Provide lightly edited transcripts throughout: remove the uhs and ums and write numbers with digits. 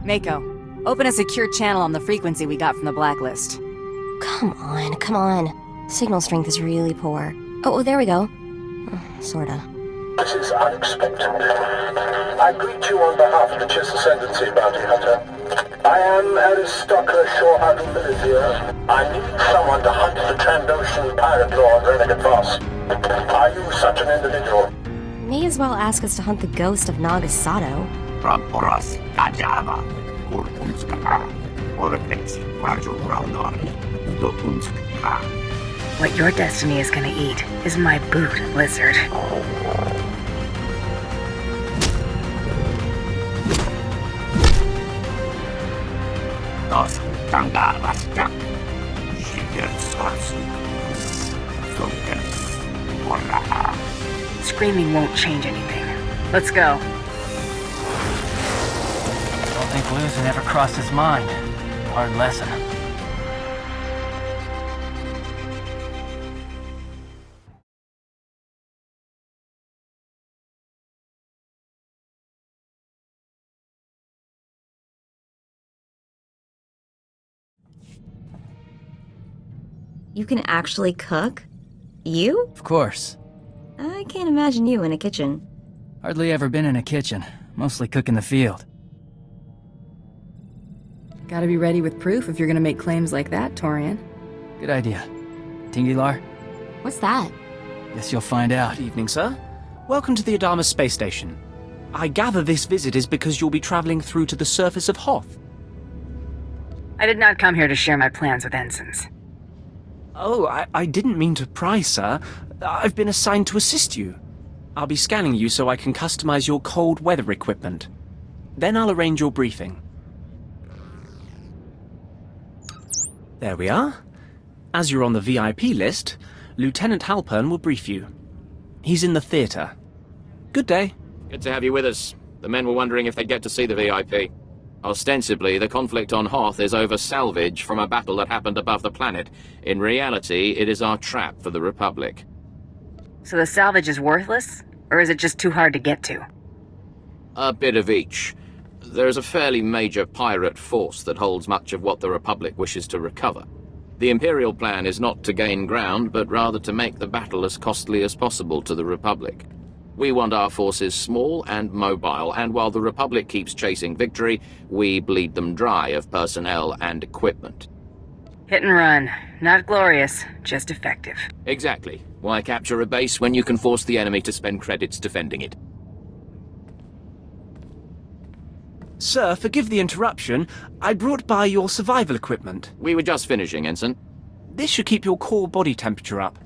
Mako, open a secure channel on the frequency we got from the blacklist. Come on. Signal strength is really poor. Oh, there we go. Sorta. This is unexpected. I greet you on behalf of the Chiss Ascendancy, Bounty Hunter. I am Aristocker Shoreheart Militia. I need someone to hunt the Trandoshan pirate lord Renegade Voss. Are you such an individual? May as well ask us to hunt the ghost of Nagasato. What your destiny is gonna eat is my boot, lizard. Screaming won't change anything. Let's go. I don't think losing ever crossed his mind. Hard lesson. You can actually cook? You? Of course. I can't imagine you in a kitchen. Hardly ever been in a kitchen. Mostly cook in the field. Gotta be ready with proof if you're gonna make claims like that, Torian. Good idea. Tingilar? What's that? Guess you'll find out. Good evening, sir. Welcome to the Adama space station. I gather this visit is because you'll be traveling through to the surface of Hoth. I did not come here to share my plans with ensigns. Oh, I didn't mean to pry, sir. I've been assigned to assist you. I'll be scanning you so I can customize your cold weather equipment. Then I'll arrange your briefing. There we are. As you're on the VIP list, Lieutenant Halpern will brief you. He's in the theater. Good day. Good to have you with us. The men were wondering if they'd get to see the VIP. Ostensibly, the conflict on Hoth is over salvage from a battle that happened above the planet. In reality, it is our trap for the Republic. So the salvage is worthless? Or is it just too hard to get to? A bit of each. There's a fairly major pirate force that holds much of what the Republic wishes to recover. The Imperial plan is not to gain ground, but rather to make the battle as costly as possible to the Republic. We want our forces small and mobile, and while the Republic keeps chasing victory, we bleed them dry of personnel and equipment. Hit and run. Not glorious, just effective. Exactly. Why capture a base when you can force the enemy to spend credits defending it? Sir, forgive the interruption. I brought by your survival equipment. We were just finishing, Ensign. This should keep your core body temperature up.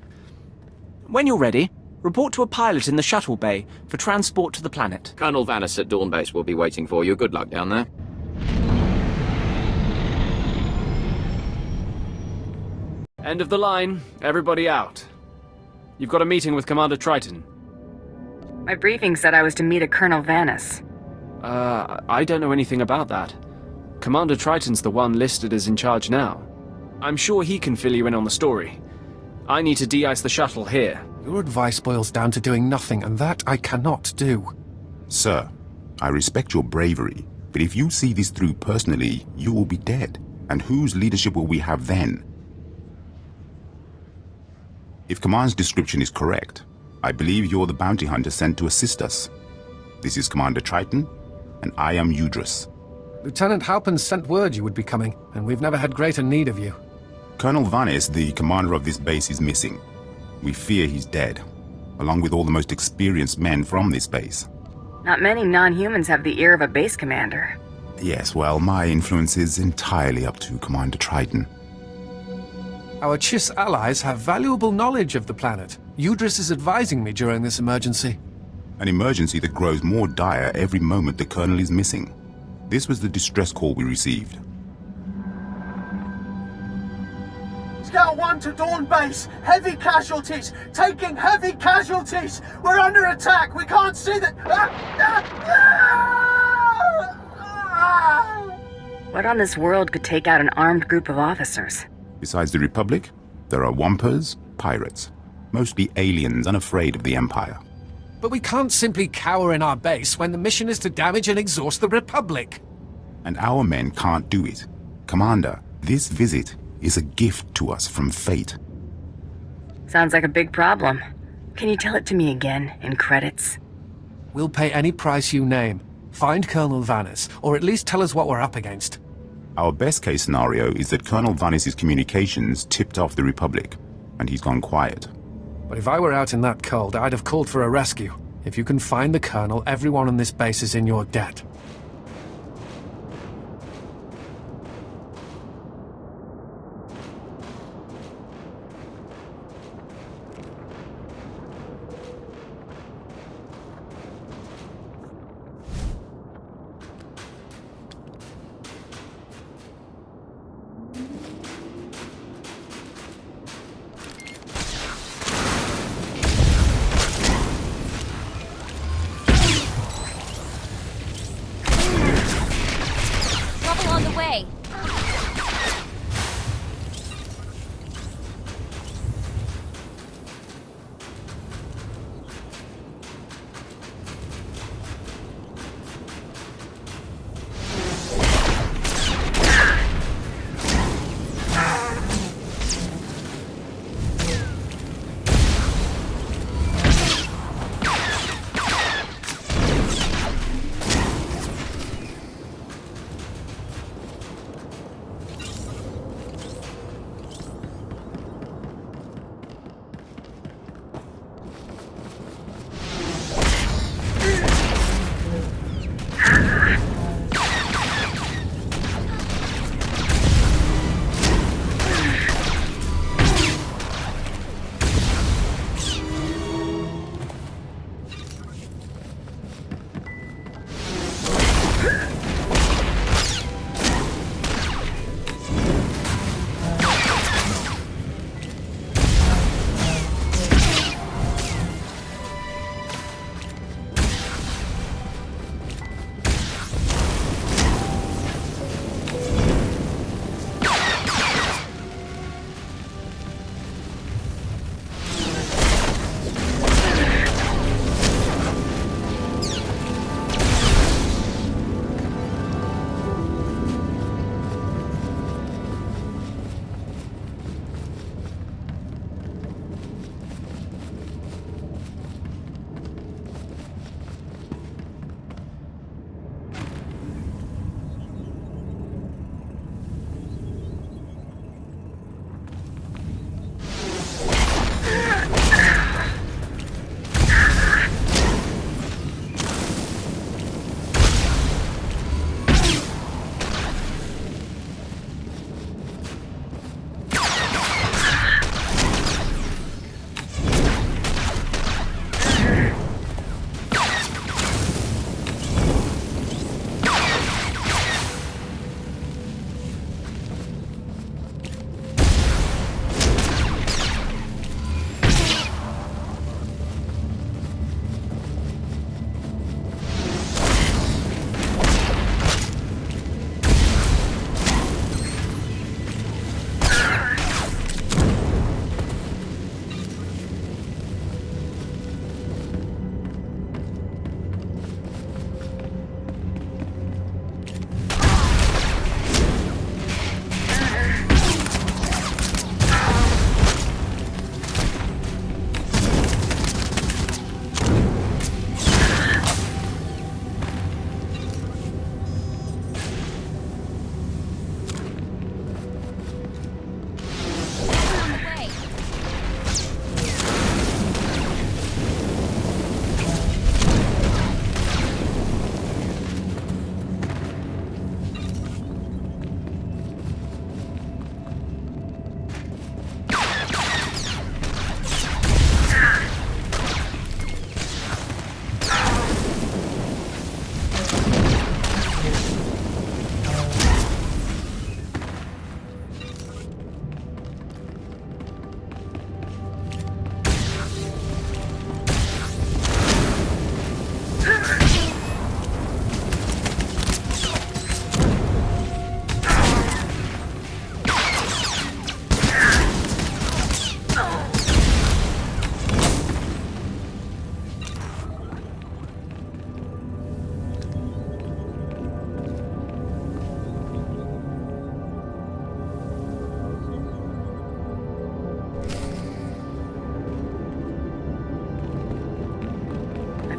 When you're ready, report to a pilot in the shuttle bay for transport to the planet. Colonel Vanis at Dawn Base will be waiting for you. Good luck down there. End of the line. Everybody out. You've got a meeting with Commander Triton. My briefing said I was to meet a Colonel Vanis. I don't know anything about that. Commander Triton's the one listed as in charge now. I'm sure he can fill you in on the story. I need to de-ice the shuttle here. Your advice boils down to doing nothing, and that I cannot do. Sir, I respect your bravery, but if you see this through personally, you will be dead. And whose leadership will we have then? If Command's description is correct, I believe you're the bounty hunter sent to assist us. This is Commander Triton, and I am Udris. Lieutenant Halpern sent word you would be coming, and we've never had greater need of you. Colonel Vanis, the commander of this base, is missing. We fear he's dead, along with all the most experienced men from this base. Not many non-humans have the ear of a base commander. Yes, well, my influence is entirely up to Commander Triton. Our Chiss allies have valuable knowledge of the planet. Udris is advising me during this emergency. An emergency that grows more dire every moment the Colonel is missing. This was the distress call we received. Scout 1 to Dawn Base! Heavy casualties! Taking heavy casualties! We're under attack! We can't see the... What on this world could take out an armed group of officers? Besides the Republic, there are Wampers, pirates. Mostly aliens unafraid of the Empire. But we can't simply cower in our base when the mission is to damage and exhaust the Republic. and our men can't do it. Commander, this visit is a gift to us from fate. Sounds like a big problem. Can you tell it to me again, in credits? We'll pay any price you name. Find Colonel Vannis, or at least tell us what we're up against. Our best-case scenario is that Colonel Vannis' communications tipped off the Republic, and he's gone quiet. But if I were out in that cold, I'd have called for a rescue. If you can find the Colonel, everyone on this base is in your debt.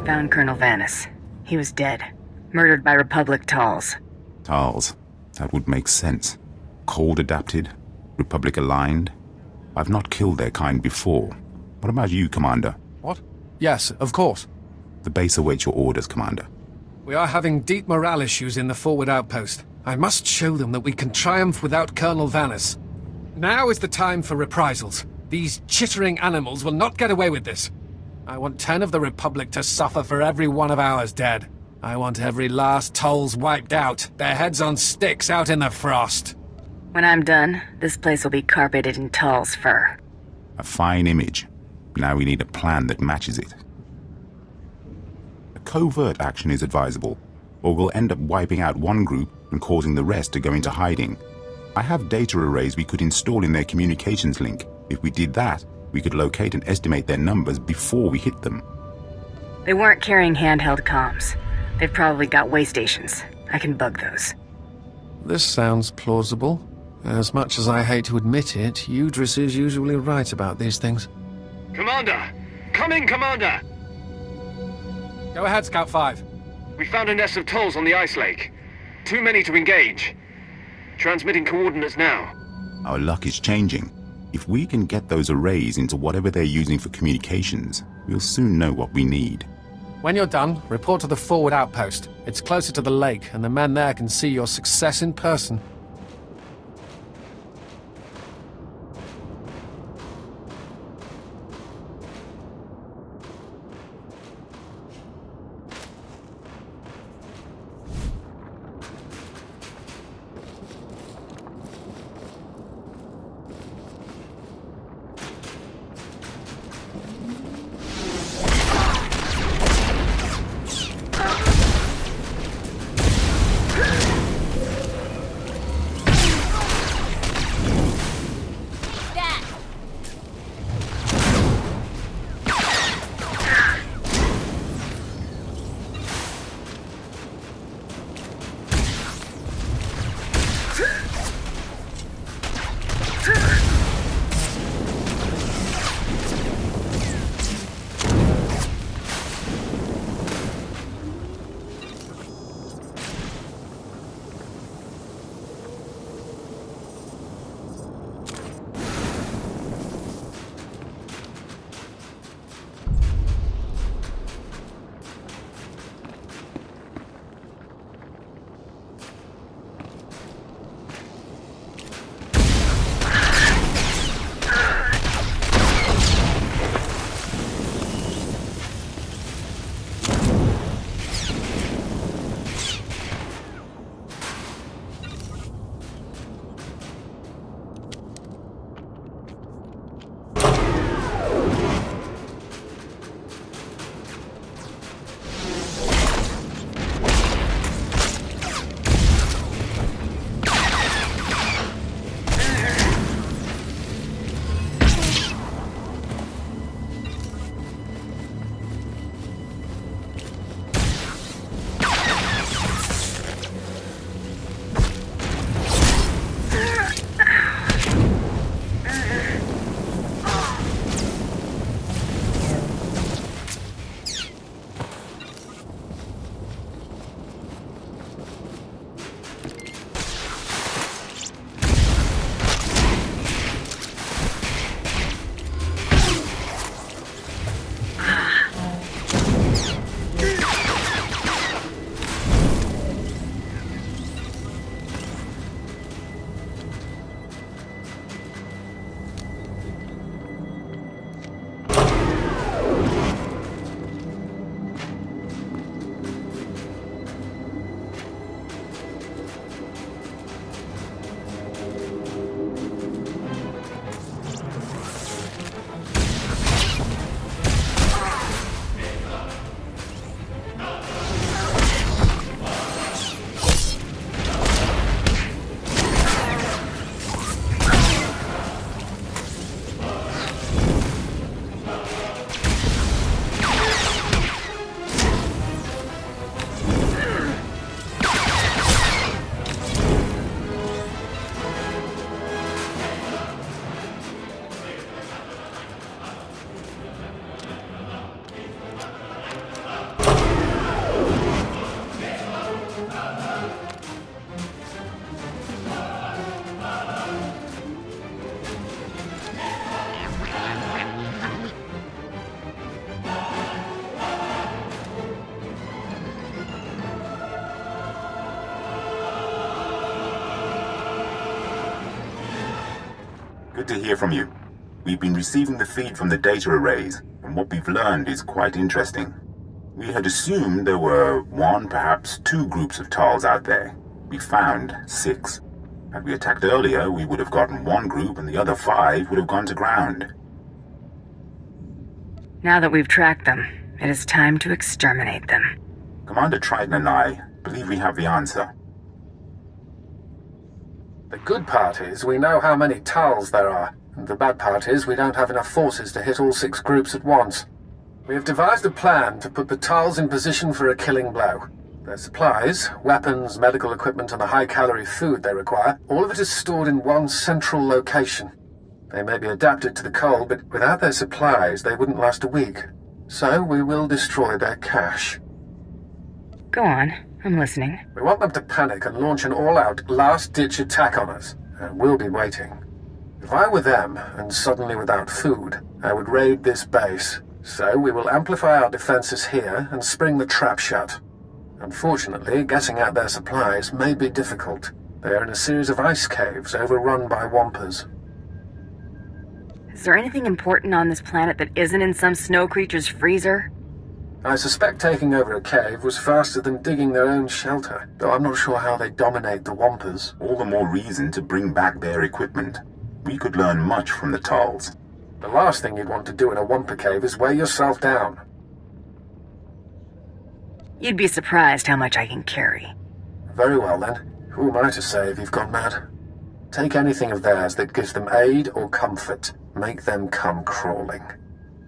Found Colonel Vanis. He was dead. Murdered by Republic Tals. Tals. That would make sense. Cold adapted, Republic aligned. I've not killed their kind before. What about you, Commander? What? Yes, of course. The base awaits your orders, Commander. We are having deep morale issues in the forward outpost. I must show them that we can triumph without Colonel Vanis. Now is the time for reprisals. These chittering animals will not get away with this. I want 10 of the Republic to suffer for every one of ours dead. I want every last Tolls wiped out, their heads on sticks out in the frost. When I'm done, this place will be carpeted in Tals fur. A fine image. Now we need a plan that matches it. A covert action is advisable, or we'll end up wiping out one group and causing the rest to go into hiding. I have data arrays we could install in their communications link. If we did that, we could locate and estimate their numbers before we hit them. They weren't carrying handheld comms. They've probably got way stations. I can bug those. This sounds plausible. As much as I hate to admit it, Udris is usually right about these things. Commander! Come in, Commander! Go ahead, Scout 5. We found a nest of Tolls on the ice lake. Too many to engage. Transmitting coordinates now. Our luck is changing. If we can get those arrays into whatever they're using for communications, we'll soon know what we need. When you're done, report to the forward outpost. It's closer to the lake, and the men there can see your success in person. Good to hear from you. We've been receiving the feed from the data arrays, and what we've learned is quite interesting. We had assumed there were one, perhaps two groups of Tals out there. We found 6. Had we attacked earlier, we would have gotten one group and the other 5 would have gone to ground. Now that we've tracked them, it is time to exterminate them. Commander Triton and I believe we have the answer. The good part is we know how many Tals there are, and the bad part is we don't have enough forces to hit all 6 groups at once. We have devised a plan to put the Tals in position for a killing blow. Their supplies, weapons, medical equipment, and the high-calorie food they require, all of it is stored in one central location. They may be adapted to the cold, but without their supplies, they wouldn't last a week. So we will destroy their cache. Go on, I'm listening. We want them to panic and launch an all-out, last-ditch attack on us, and we'll be waiting. If I were them, and suddenly without food, I would raid this base. So we will amplify our defenses here and spring the trap shut. Unfortunately, getting at their supplies may be difficult. They are in a series of ice caves overrun by Wampers. Is there anything important on this planet that isn't in some snow creature's freezer? I suspect taking over a cave was faster than digging their own shelter, though I'm not sure how they dominate the Wampers. All the more reason to bring back their equipment. We could learn much from the Tals. The last thing you'd want to do in a Wampa cave is weigh yourself down. You'd be surprised how much I can carry. Very well then. Who am I to say if you've gone mad? Take anything of theirs that gives them aid or comfort. Make them come crawling.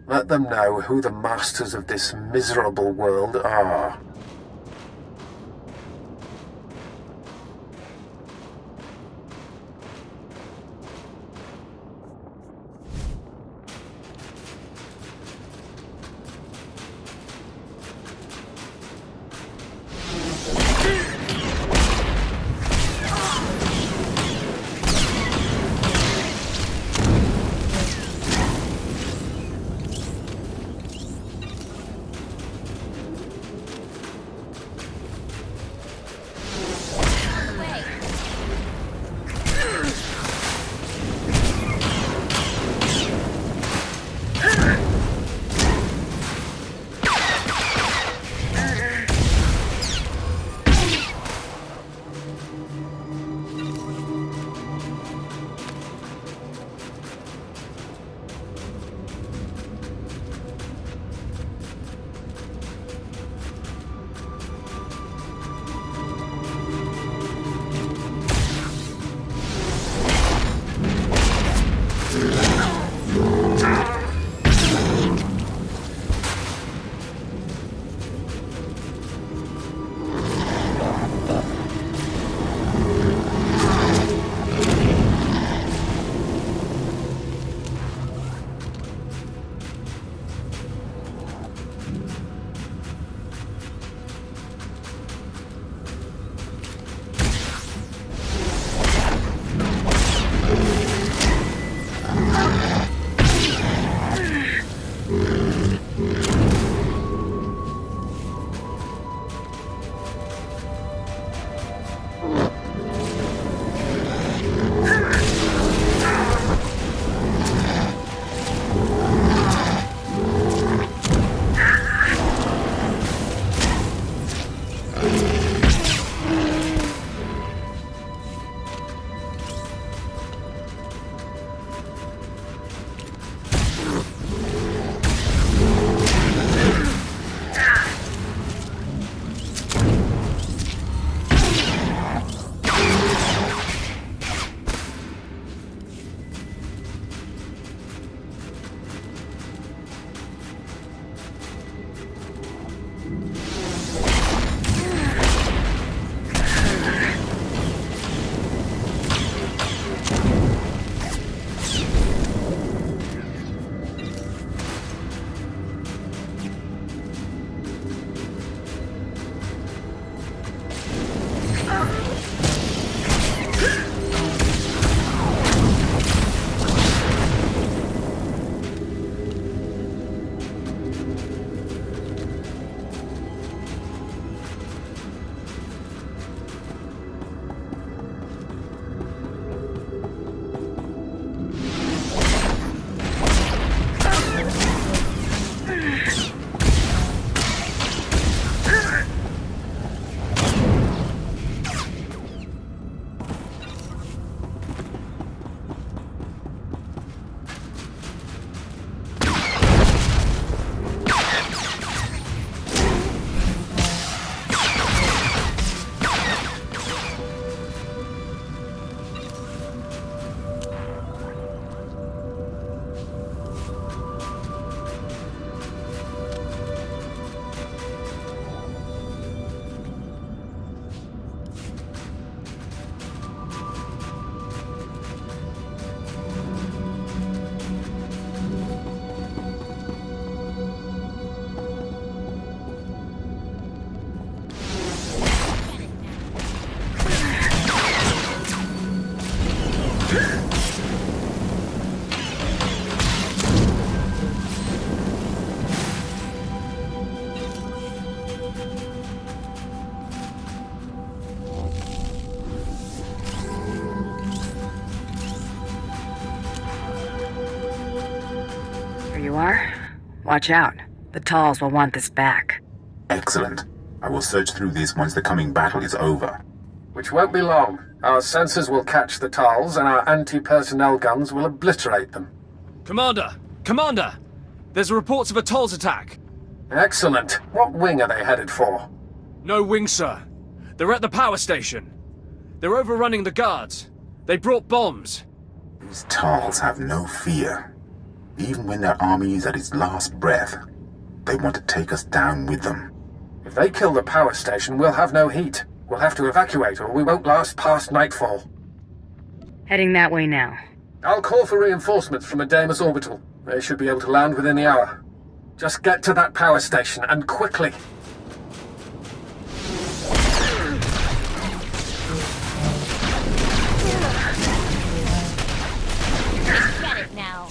Let them know who the masters of this miserable world are. Watch out. The Talls will want this back. Excellent. I will search through this once the coming battle is over. Which won't be long. Our sensors will catch the Talls, and our anti-personnel guns will obliterate them. Commander! Commander! There's reports of a Talls attack. Excellent. What wing are they headed for? No wing, sir. They're at the power station. They're overrunning the guards. They brought bombs. These Talls have no fear. Even when their army is at its last breath, they want to take us down with them. If they kill the power station, we'll have no heat. We'll have to evacuate, or we won't last past nightfall. Heading that way now. I'll call for reinforcements from a Damus orbital. They should be able to land within the hour. Just get to that power station, and quickly. Get it now.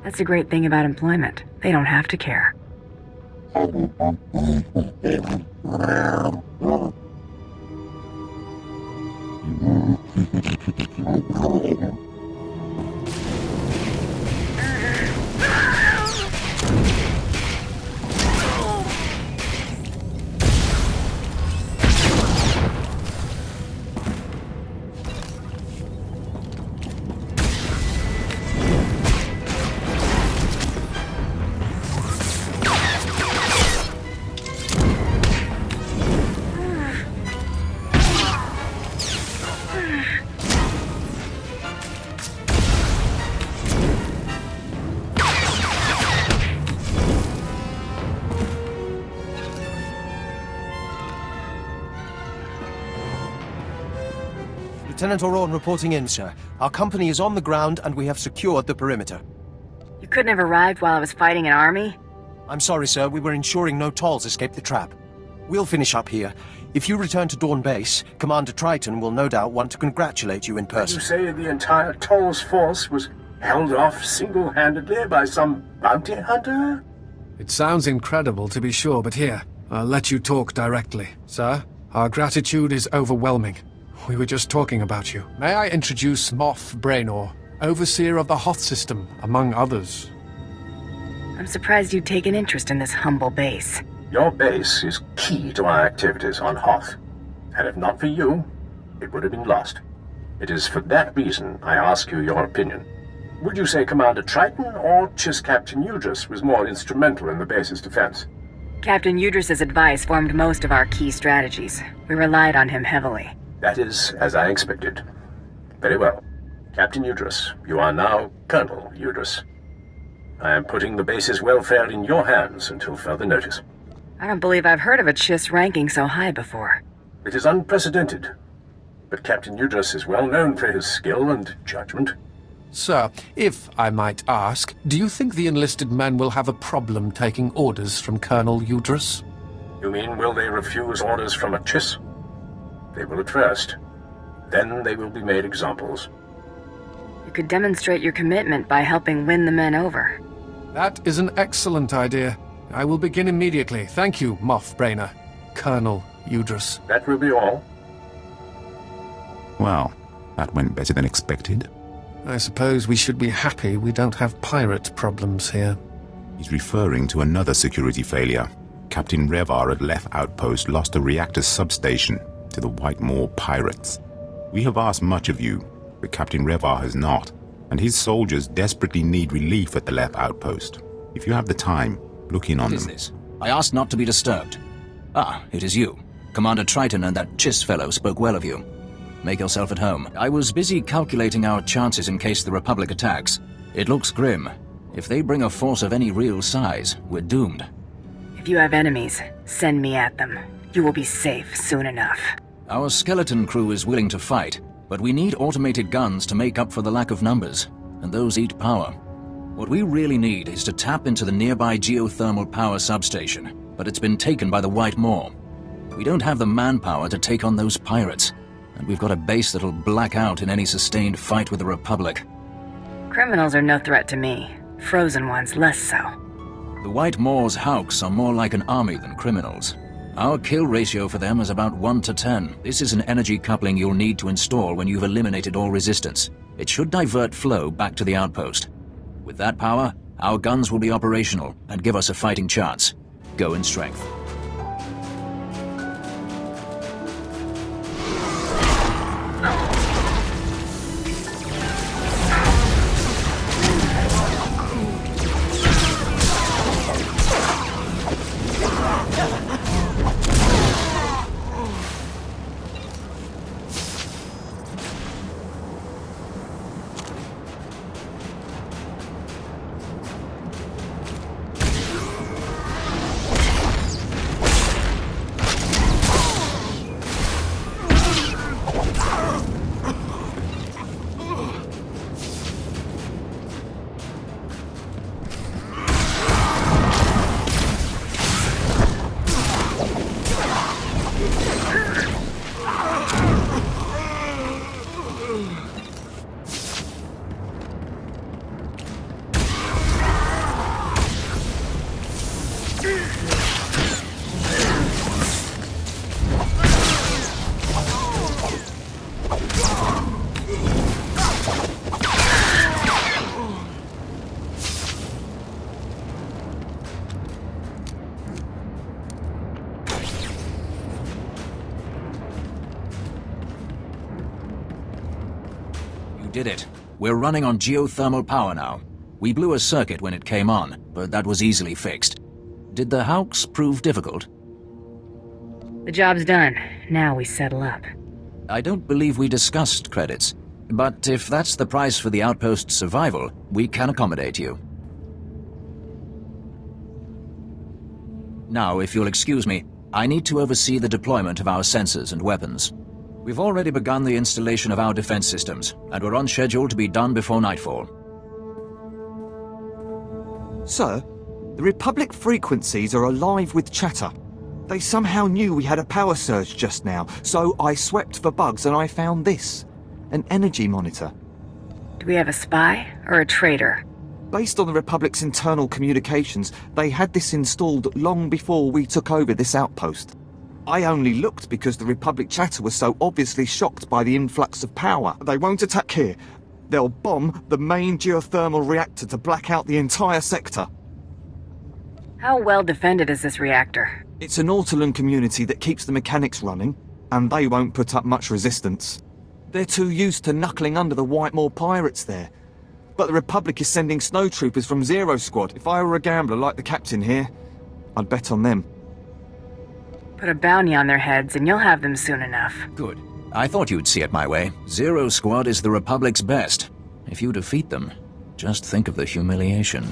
That's the great thing about employment. They don't have to care. Lieutenant Oron reporting in, sir. Our company is on the ground and we have secured the perimeter. You couldn't have arrived while I was fighting an army? I'm sorry, sir. We were ensuring no Tolls escaped the trap. We'll finish up here. If you return to Dawn Base, Commander Triton will no doubt want to congratulate you in person. You say the entire Toll's force was held off single-handedly by some bounty hunter? It sounds incredible, to be sure, but here, I'll let you talk directly. Sir, our gratitude is overwhelming. We were just talking about you. May I introduce Moff Braynor, overseer of the Hoth system, among others. I'm surprised you'd take an interest in this humble base. Your base is key to our activities on Hoth, and if not for you, it would have been lost. It is for that reason I ask you your opinion. Would you say Commander Triton or Chiss Captain Udris was more instrumental in the base's defense? Captain Udris's advice formed most of our key strategies. We relied on him heavily. That is as I expected. Very well. Captain Udris, you are now Colonel Udris. I am putting the base's welfare in your hands until further notice. I don't believe I've heard of a Chiss ranking so high before. It is unprecedented, but Captain Udris is well known for his skill and judgment. Sir, if I might ask, do you think the enlisted men will have a problem taking orders from Colonel Udris? You mean, will they refuse orders from a Chiss? They will at first. Then they will be made examples. You could demonstrate your commitment by helping win the men over. That is an excellent idea. I will begin immediately. Thank you, Moff Braynor. Colonel Udris. That will be all. Well, that went better than expected. I suppose we should be happy we don't have pirate problems here. He's referring to another security failure. Captain Revar at Leth Outpost lost a reactor substation to the White-Moor pirates. We have asked much of you, but Captain Revar has not, and his soldiers desperately need relief at the Leth Outpost. If you have the time, look in on them. What is this? I asked not to be disturbed. Ah, it is you. Commander Triton and that Chiss fellow spoke well of you. Make yourself at home. I was busy calculating our chances in case the Republic attacks. It looks grim. If they bring a force of any real size, we're doomed. If you have enemies, send me at them. You will be safe soon enough. Our skeleton crew is willing to fight, but we need automated guns to make up for the lack of numbers, and those eat power. What we really need is to tap into the nearby geothermal power substation, but it's been taken by the White-Moor. We don't have the manpower to take on those pirates, and we've got a base that'll black out in any sustained fight with the Republic. Criminals are no threat to me. Frozen ones less so. The White-Moor's Hawks are more like an army than criminals. Our kill ratio for them is about 1 to 10. This is an energy coupling you'll need to install when you've eliminated all resistance. It should divert flow back to the outpost. With that power, our guns will be operational and give us a fighting chance. Go in strength. did it. We're running on geothermal power now. We blew a circuit when it came on, but that was easily fixed. Did the Hawks prove difficult? The job's done. Now we settle up. I don't believe we discussed credits, but if that's the price for the outpost's survival, we can accommodate you. Now, if you'll excuse me, I need to oversee the deployment of our sensors and weapons. We've already begun the installation of our defense systems, and we're on schedule to be done before nightfall. Sir, the Republic frequencies are alive with chatter. They somehow knew we had a power surge just now, so I swept for bugs and I found this. An energy monitor. Do we have a spy or a traitor? Based on the Republic's internal communications, they had this installed long before we took over this outpost. I only looked because the Republic chatter was so obviously shocked by the influx of power. They won't attack here. They'll bomb the main geothermal reactor to black out the entire sector. How well defended is this reactor? It's an Ortolan community that keeps the mechanics running, and they won't put up much resistance. They're too used to knuckling under the Whitemore pirates there. But the Republic is sending snowtroopers from Zero Squad. If I were a gambler like the captain here, I'd bet on them. Put a bounty on their heads and you'll have them soon enough. Good. I thought you'd see it my way. Zero Squad is the Republic's best. If you defeat them, just think of the humiliation.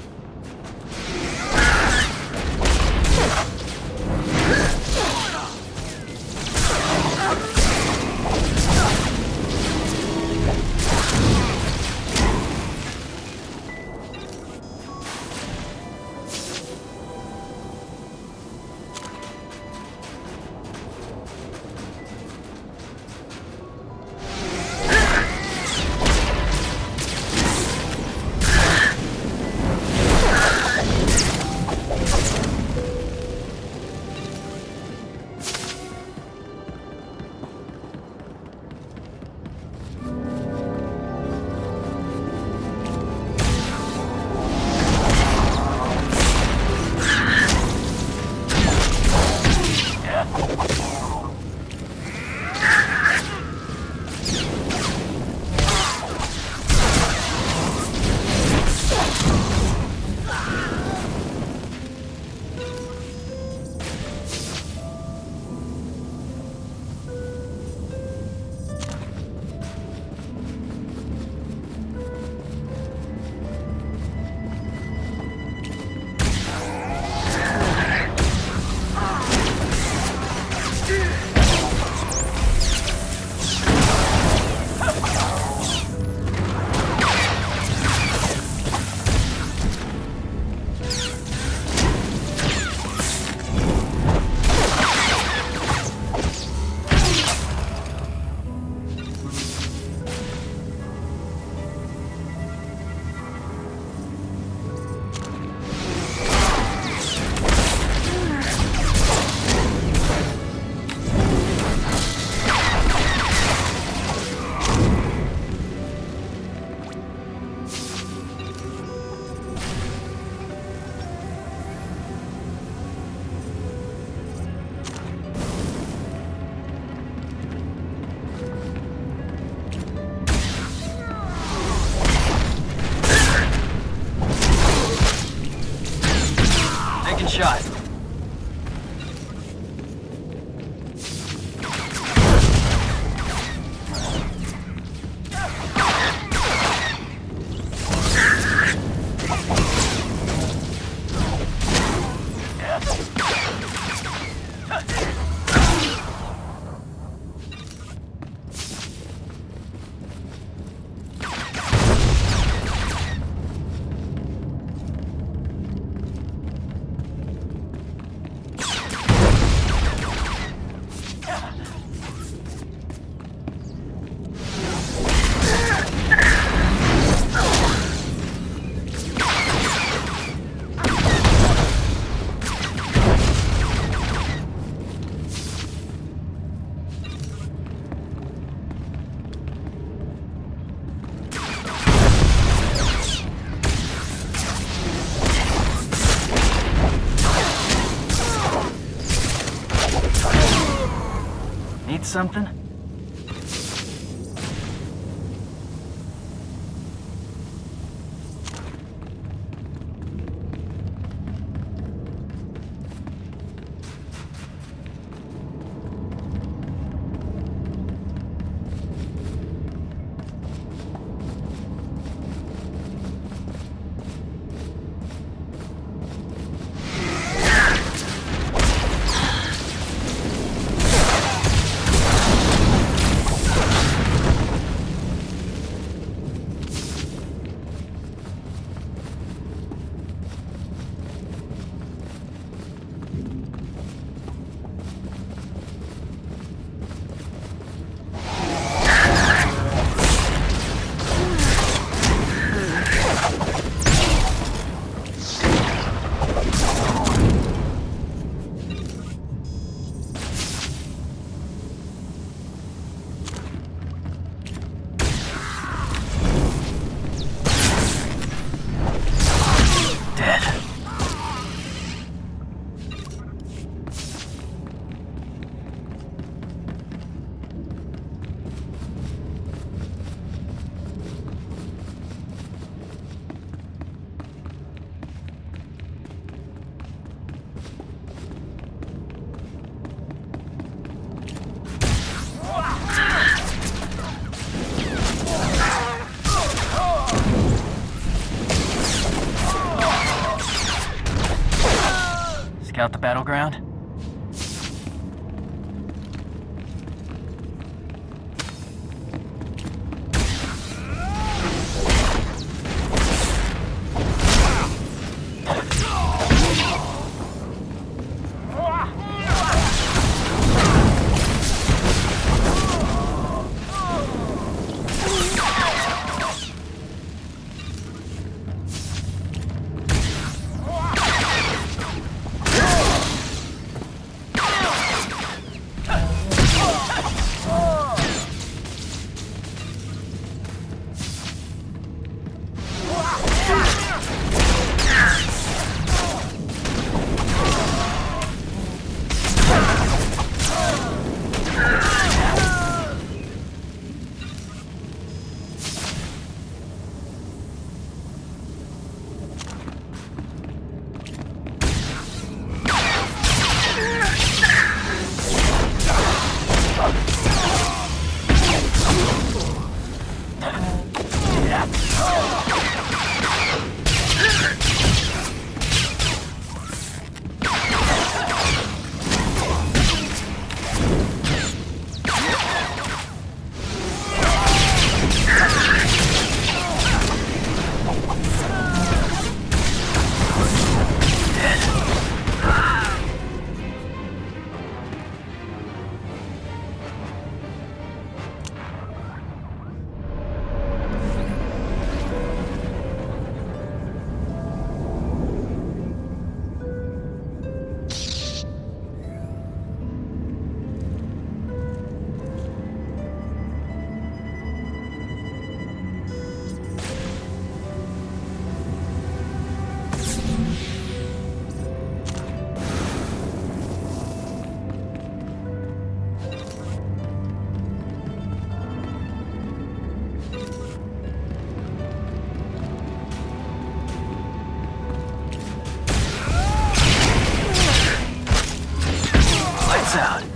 Shot. Need something? out the battleground? Out.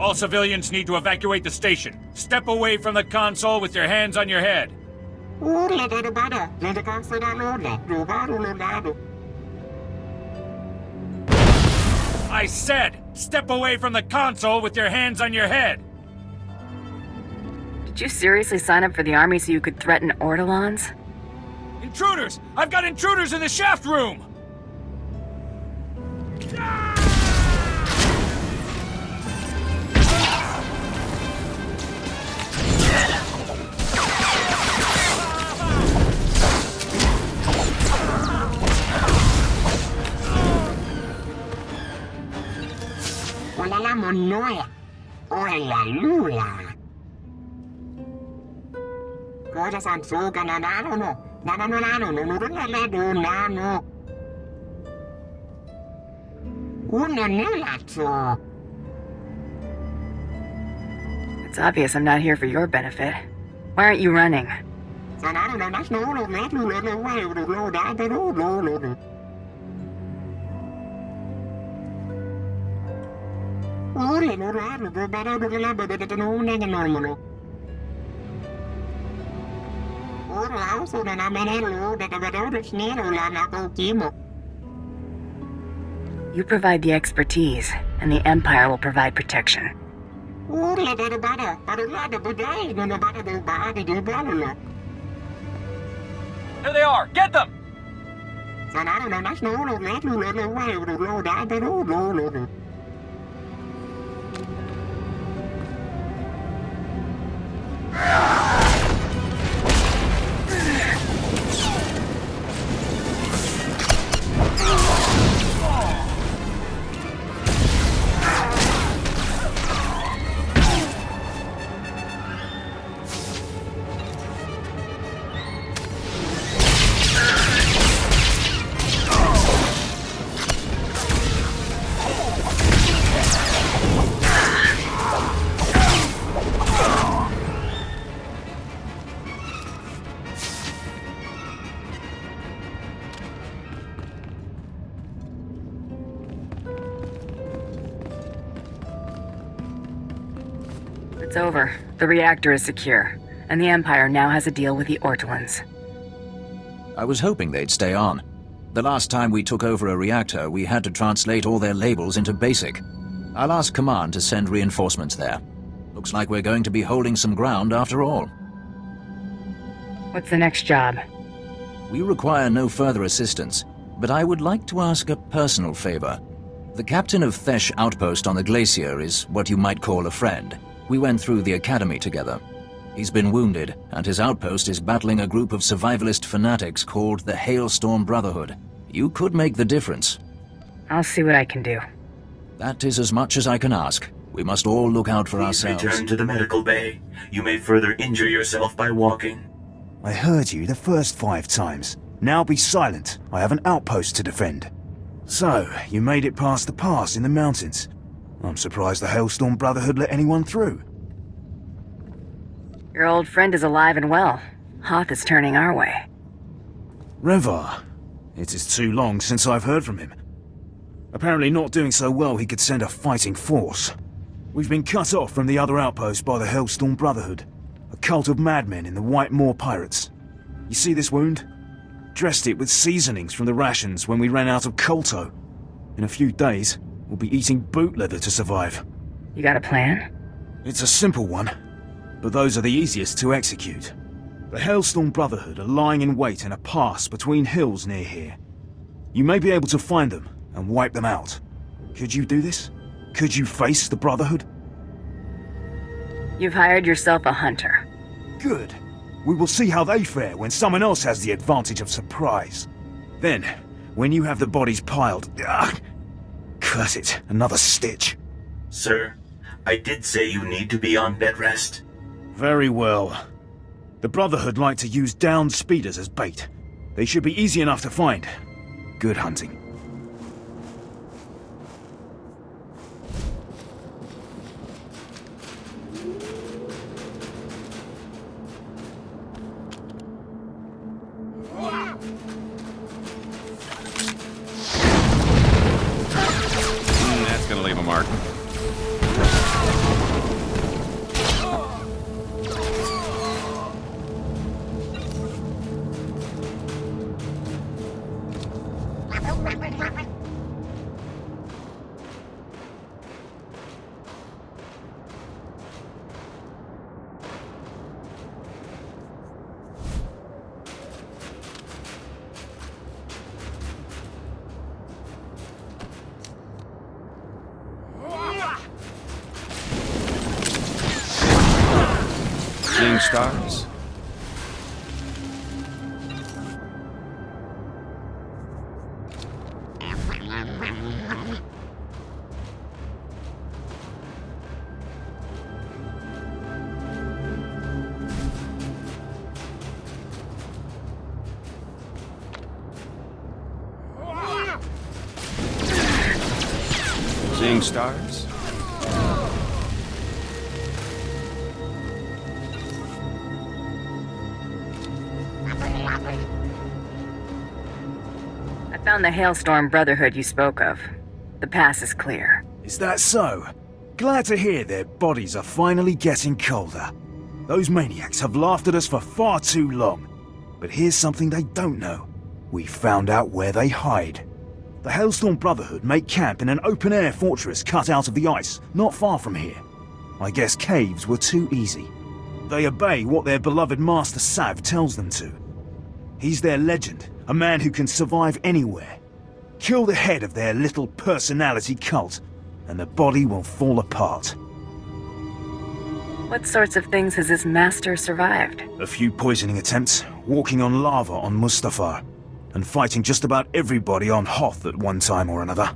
All civilians need to evacuate the station. Step away from the console with your hands on your head. I said, step away from the console with your hands on your head. Did you seriously sign up for the army so you could threaten Ortolans? Intruders! I've got intruders in the shaft room! La monnoia, oi la lula. Cosa san so gananarono, It's obvious I'm not here for your benefit. Why aren't you running? You provide the expertise, and the Empire will provide protection. There they are! Get them! It's over. The reactor is secure, and the Empire now has a deal with the Ortolans. I was hoping they'd stay on. The last time we took over a reactor, we had to translate all their labels into BASIC. I'll ask Command to send reinforcements there. Looks like we're going to be holding some ground after all. What's the next job? We require no further assistance, but I would like to ask a personal favor. The captain of Thesh Outpost on the glacier is what you might call a friend. We went through the academy together. He's been wounded, and his outpost is battling a group of survivalist fanatics called the Hailstorm Brotherhood. You could make the difference. I'll see what I can do. That is as much as I can ask. We must all look out for ourselves. Return to the medical bay. You may further injure yourself by walking. I heard you the first 5 times. Now be silent. I have an outpost to defend. So, you made it past the pass in the mountains. I'm surprised the Hailstorm Brotherhood let anyone through. Your old friend is alive and well. Hoth is turning our way. Revar. It is too long since I've heard from him. Apparently not doing so well he could send a fighting force. We've been cut off from the other outpost by the Hailstorm Brotherhood. A cult of madmen in the White Moor Pirates. You see this wound? Dressed it with seasonings from the rations when we ran out of colto. In a few days, we'll be eating boot leather to survive. You got a plan? It's a simple one, but those are the easiest to execute. The Hailstorm Brotherhood are lying in wait in a pass between hills near here. You may be able to find them and wipe them out. Could you do this? Could you face the Brotherhood? You've hired yourself a hunter. Good. We will see how they fare when someone else has the advantage of surprise. Then, when you have the bodies piled... curse it, another stitch. Sir, I did say you need to be on bed rest. Very well. The Brotherhood like to use downed speeders as bait. They should be easy enough to find. Good hunting. That's gonna leave a mark. Seeing stars? Seeing stars? I found the Hailstorm Brotherhood you spoke of. The pass is clear. Is that so? Glad to hear their bodies are finally getting colder. Those maniacs have laughed at us for far too long. But here's something they don't know. We found out where they hide. The Hailstorm Brotherhood make camp in an open-air fortress cut out of the ice, not far from here. I guess caves were too easy. They obey what their beloved Master Sav tells them to. He's their legend, a man who can survive anywhere. Kill the head of their little personality cult, and the body will fall apart. What sorts of things has this master survived? A few poisoning attempts, walking on lava on Mustafar, and fighting just about everybody on Hoth at one time or another.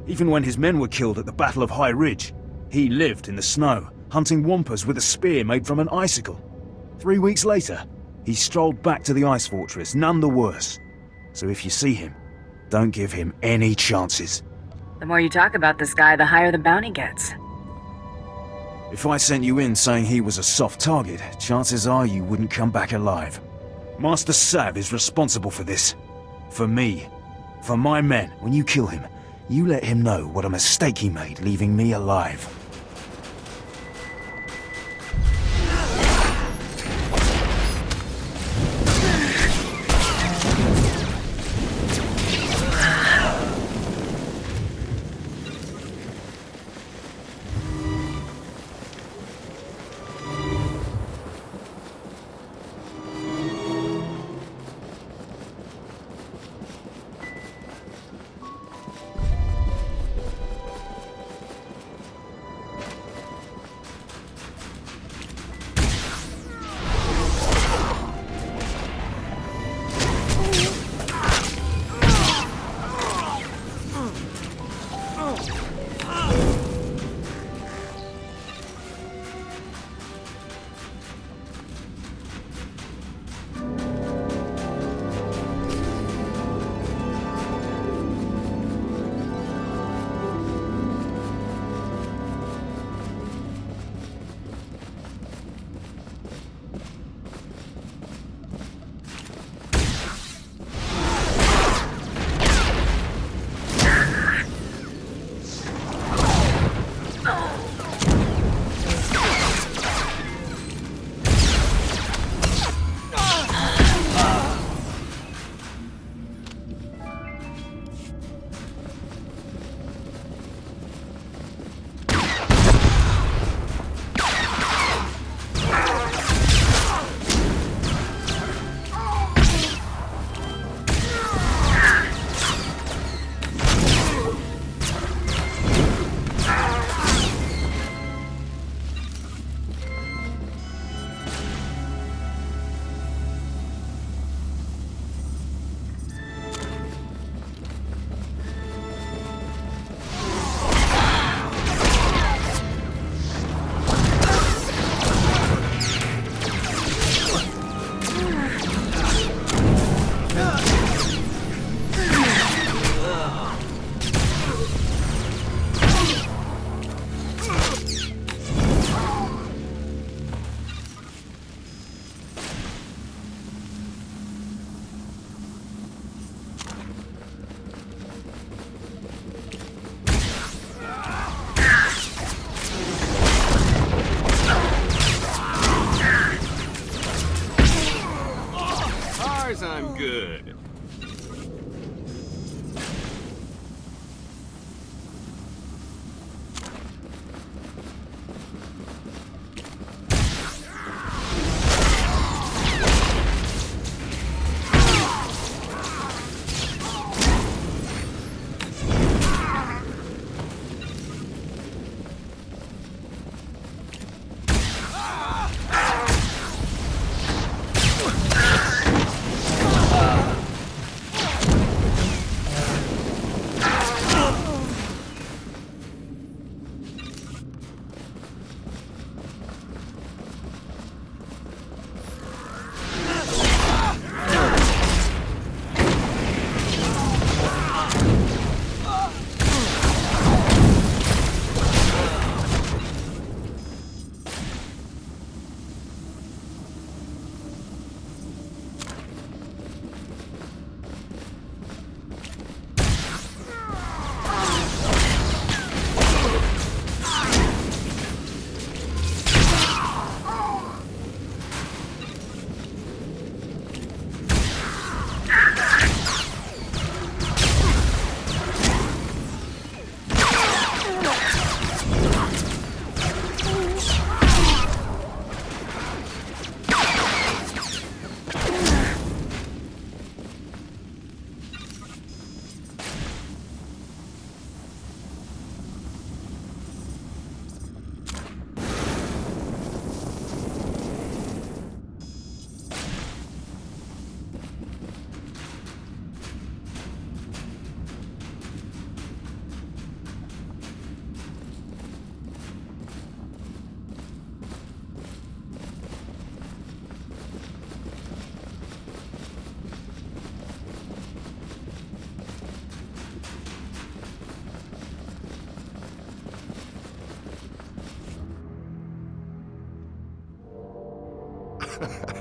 Even when his men were killed at the Battle of High Ridge, he lived in the snow, hunting wampus with a spear made from an icicle. 3 weeks later, he strolled back to the ice fortress, none the worse. So if you see him, don't give him any chances. The more you talk about this guy, the higher the bounty gets. If I sent you in saying he was a soft target, chances are you wouldn't come back alive. Master Sav is responsible for this. For me. For my men. When you kill him, you let him know what a mistake he made leaving me alive.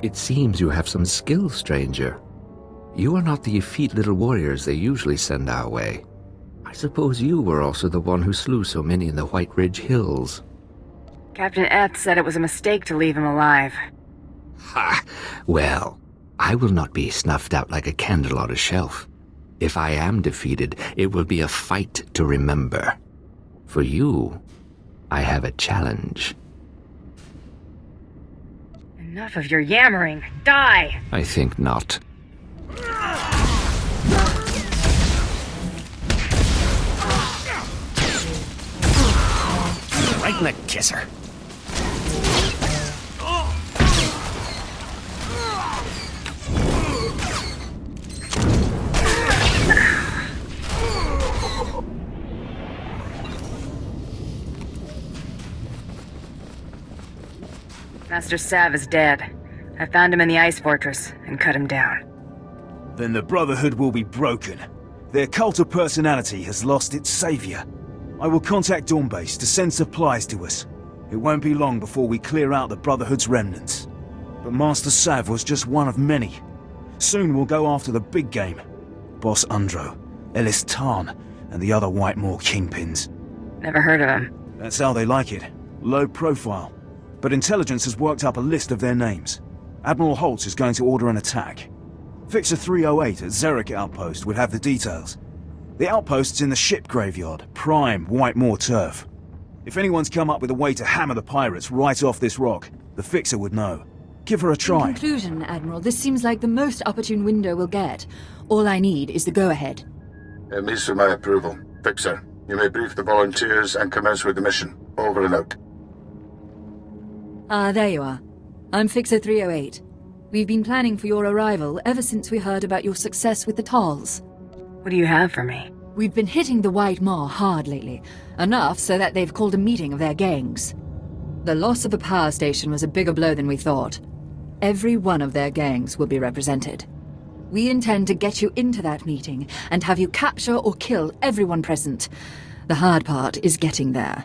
It seems you have some skill, stranger. You are not the effete little warriors they usually send our way. I suppose you were also the one who slew so many in the White Ridge Hills. Captain Eth said it was a mistake to leave him alive. Ha! Well, I will not be snuffed out like a candle on a shelf. If I am defeated, it will be a fight to remember. For you, I have a challenge. Enough of your yammering. Die! I think not. Right in the kisser. Master Sav is dead. I found him in the ice fortress and cut him down. Then the Brotherhood will be broken. Their cult of personality has lost its savior. I will contact Dawnbase to send supplies to us. It won't be long before we clear out the Brotherhood's remnants. But Master Sav was just one of many. Soon we'll go after the big game. Boss Undro, Ellis Tarn, and the other Whitemore kingpins. Never heard of him. That's how they like it. Low profile. But intelligence has worked up a list of their names. Admiral Hoth is going to order an attack. Fixer 308 at Xeric Outpost would have the details. The outpost's in the ship graveyard, prime Whitemore turf. If anyone's come up with a way to hammer the pirates right off this rock, the Fixer would know. Give her a try. In conclusion, Admiral, this seems like the most opportune window we'll get. All I need is the go-ahead. It leads to my approval. Fixer, you may brief the volunteers and commence with the mission. Over and out. Ah, there you are. I'm Fixer 308. We've been planning for your arrival ever since we heard about your success with the Talls. What do you have for me? We've been hitting the White Maw hard lately. Enough so that they've called a meeting of their gangs. The loss of the power station was a bigger blow than we thought. Every one of their gangs will be represented. We intend to get you into that meeting and have you capture or kill everyone present. The hard part is getting there.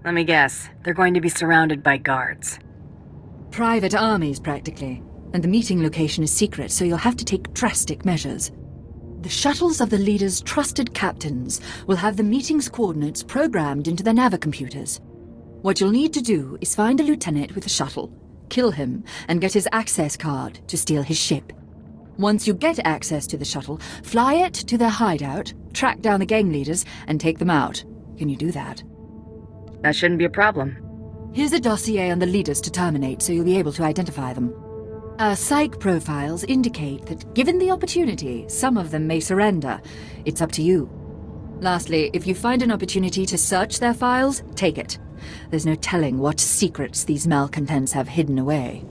Let me guess. They're going to be surrounded by guards. Private armies, practically. And the meeting location is secret, so you'll have to take drastic measures. The shuttles of the leaders' trusted captains will have the meeting's coordinates programmed into their navicomputers. What you'll need to do is find a lieutenant with a shuttle, kill him, and get his access card to steal his ship. Once you get access to the shuttle, fly it to their hideout, track down the gang leaders, and take them out. Can you do that? That shouldn't be a problem. Here's a dossier on the leaders to terminate, so you'll be able to identify them. Our psych profiles indicate that given the opportunity, some of them may surrender. It's up to you. Lastly, if you find an opportunity to search their files, take it. There's no telling what secrets these malcontents have hidden away.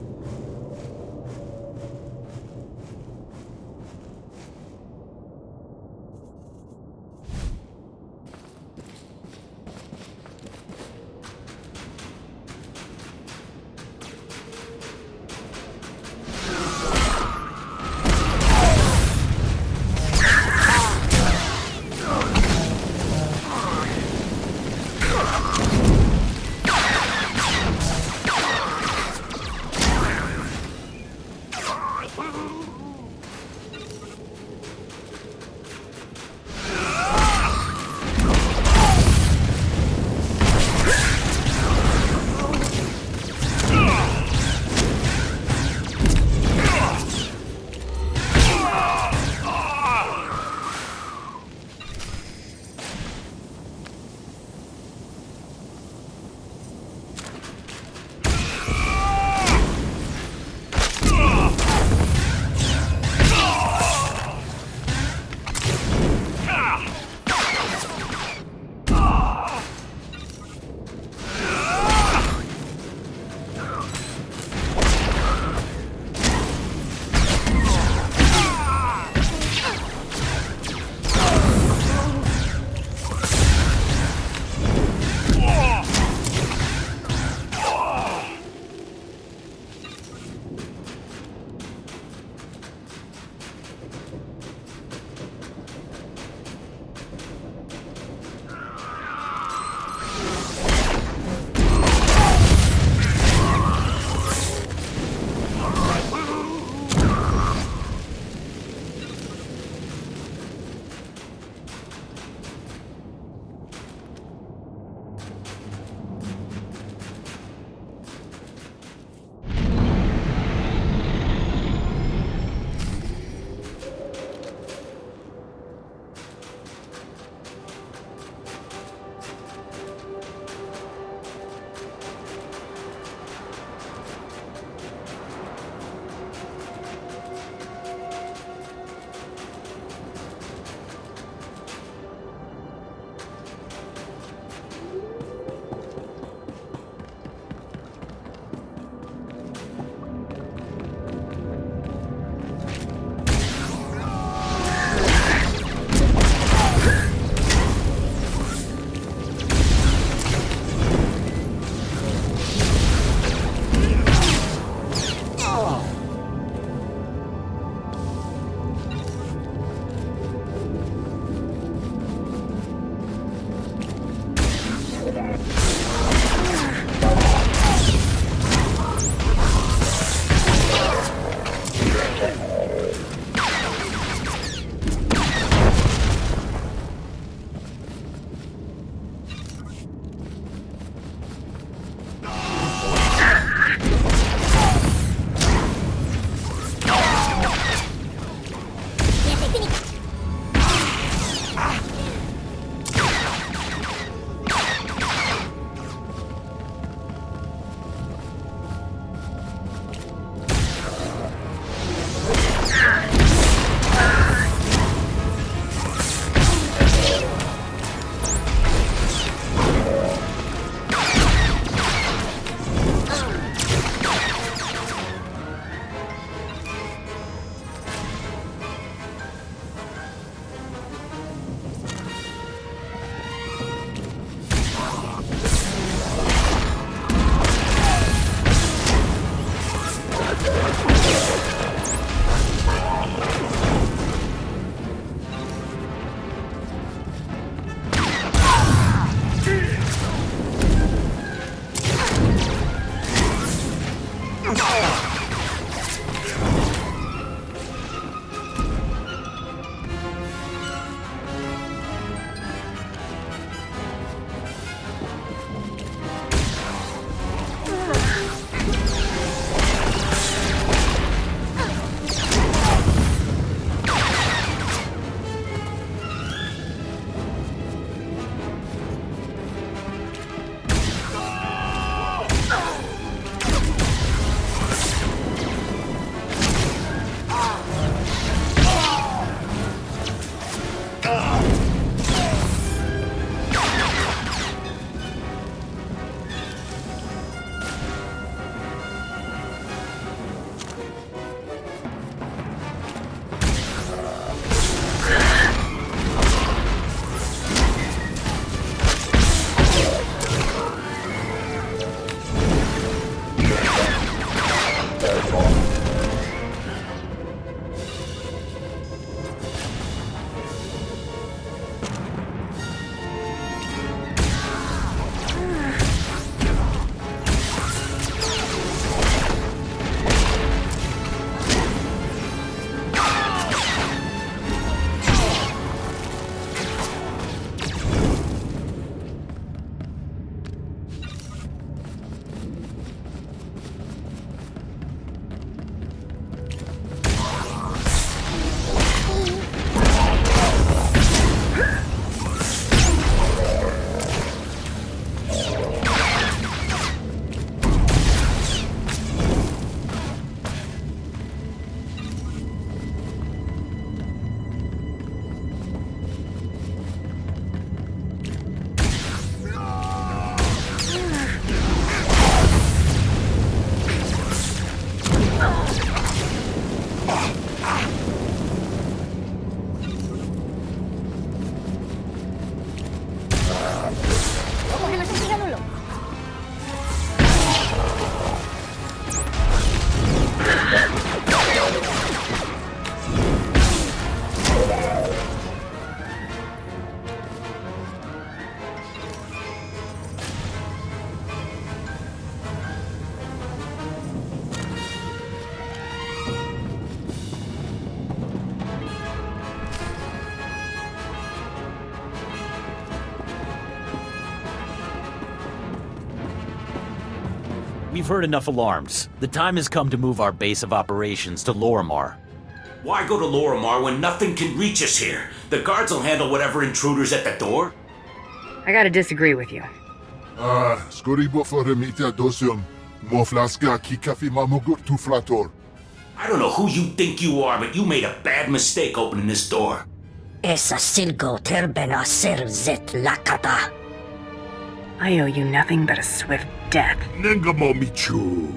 we've heard enough alarms. The time has come to move our base of operations to Lorimar. Why go to Lorimar when nothing can reach us here? The guards will handle whatever intruder's at the door. I gotta disagree with you. Skoribo for remita dosium. Moflaska kikafi mamogur tu flator. I don't know who you think you are, but you made a bad mistake opening this door. Esa silgo terbena ser zet lakata. I owe you nothing but a swift death. Nengamo michu.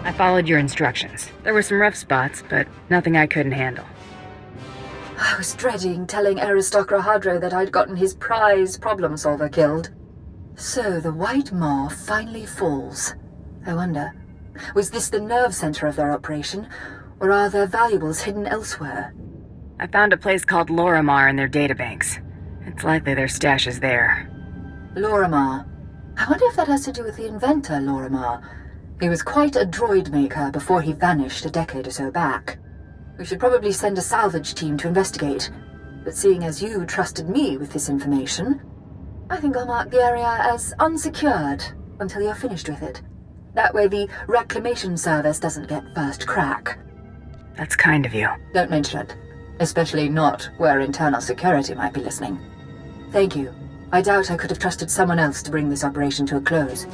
I followed your instructions. There were some rough spots, but nothing I couldn't handle. I was dreading telling Aristocra Hadro that I'd gotten his prize problem solver killed. So the White Maw finally falls. I wonder, was this the nerve center of their operation, or are their valuables hidden elsewhere? I found a place called Lorimar in their databanks. It's likely their stash is there. Lorimar. I wonder if that has to do with the inventor, Lorimar. He was quite a droid maker before he vanished a decade or so back. We should probably send a salvage team to investigate. But seeing as you trusted me with this information, I think I'll mark the area as unsecured until you're finished with it. That way the reclamation service doesn't get first crack. That's kind of you. Don't mention it. Especially not where internal security might be listening. Thank you. I doubt I could have trusted someone else to bring this operation to a close.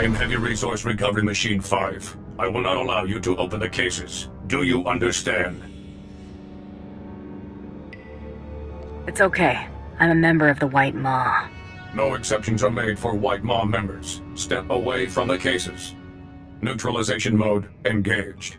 I am Heavy Resource Recovery Machine 5. I will not allow you to open the cases. Do you understand? It's okay. I'm a member of the White Maw. No exceptions are made for White Maw members. Step away from the cases. Neutralization mode engaged.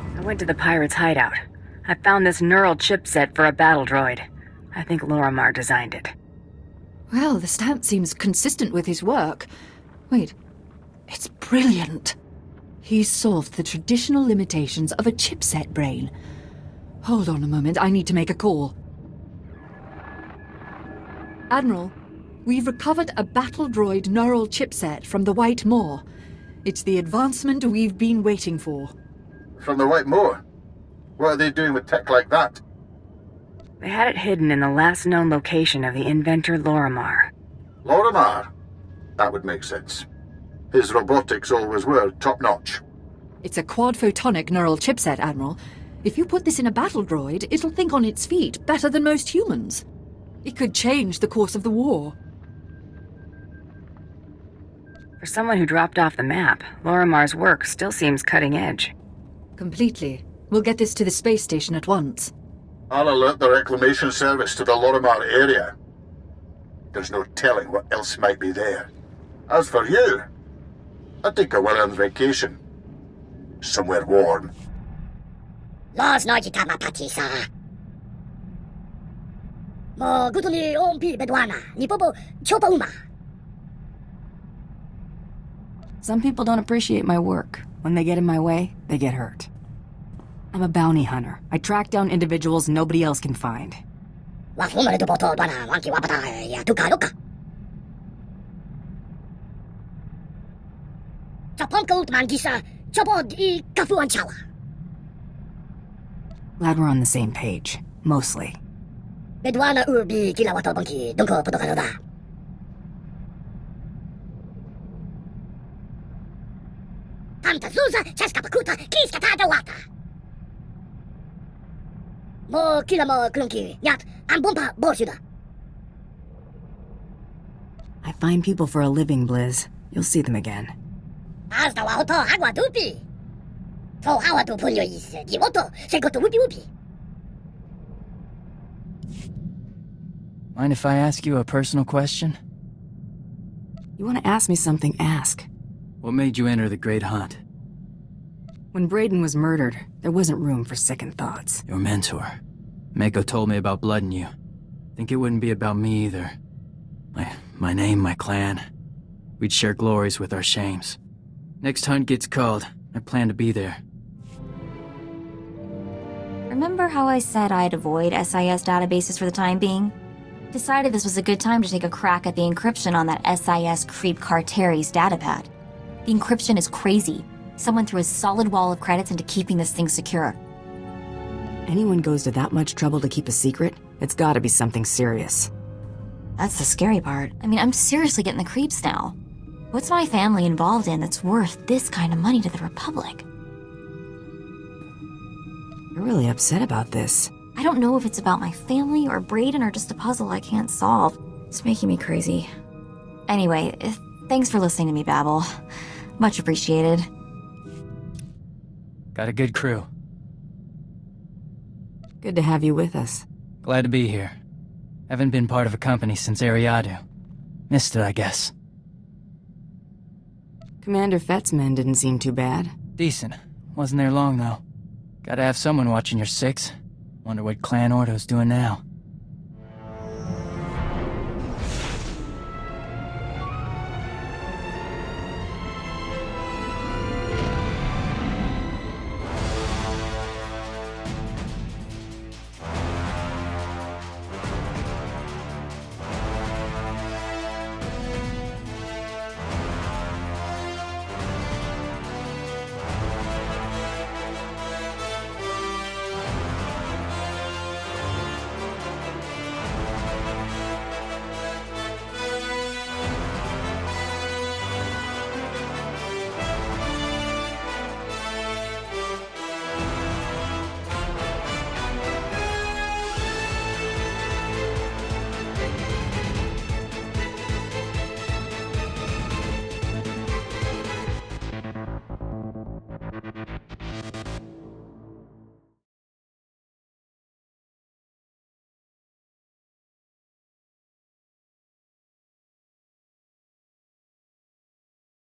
I went to the pirates' hideout. I found this neural chipset for a battle droid. I think Lorimar designed it. Well, the stamp seems consistent with his work. Wait, it's brilliant. He's solved the traditional limitations of a chipset brain. Hold on a moment, I need to make a call. Admiral, we've recovered a battle droid neural chipset from the White Maw. It's the advancement we've been waiting for. From the White Maw? What are they doing with tech like that? They had it hidden in the last known location of the inventor Lorimar. Lorimar? That would make sense. His robotics always were top-notch. It's a quad-photonic neural chipset, Admiral. If you put this in a battle droid, it'll think on its feet better than most humans. It could change the course of the war. For someone who dropped off the map, Lorimar's work still seems cutting edge. Completely. We'll get this to the space station at once. I'll alert the reclamation service to the Lorimar area. There's no telling what else might be there. As for you, I'd take a well-earned vacation. Somewhere warm. Last night tama patisa. Mo guduni ompi bedwana. Ni popo chopa uma. Some people don't appreciate my work. When they get in my way, they get hurt. I'm a bounty hunter. I track down individuals nobody else can find. Glad we're on the same page. Mostly. Mo kila mo klunki nyat ambompa borsuda. I find people for a living, Blizz. You'll see them again. Hasta wa hoto agua dupi. To hawa tu pulio is divoto sekoto wupi wupi. Mind if I ask you a personal question? You want to ask me something, ask. What made you enter the Great Hunt? When Brayden was murdered, there wasn't room for second thoughts. Your mentor. Mako told me about Blood and you. Think it wouldn't be about me either. My name, my clan. We'd share glories with our shames. Next hunt gets called, I plan to be there. Remember how I said I'd avoid SIS databases for the time being? Decided this was a good time to take a crack at the encryption on that SIS creep Carteri's datapad. The encryption is crazy. Someone threw a solid wall of credits into keeping this thing secure. Anyone goes to that much trouble to keep a secret, it's gotta be something serious. That's the scary part. I mean, I'm seriously getting the creeps now. What's my family involved in that's worth this kind of money to the Republic? You're really upset about this. I don't know if it's about my family or Brayden or just a puzzle I can't solve. It's making me crazy. Anyway, thanks for listening to me babble. Much appreciated. Got a good crew. Good to have you with us. Glad to be here. Haven't been part of a company since Ariadu. Missed it, I guess. Commander Fett's men didn't seem too bad. Decent. Wasn't there long, though. Gotta have someone watching your six. Wonder what Clan Ordo's doing now.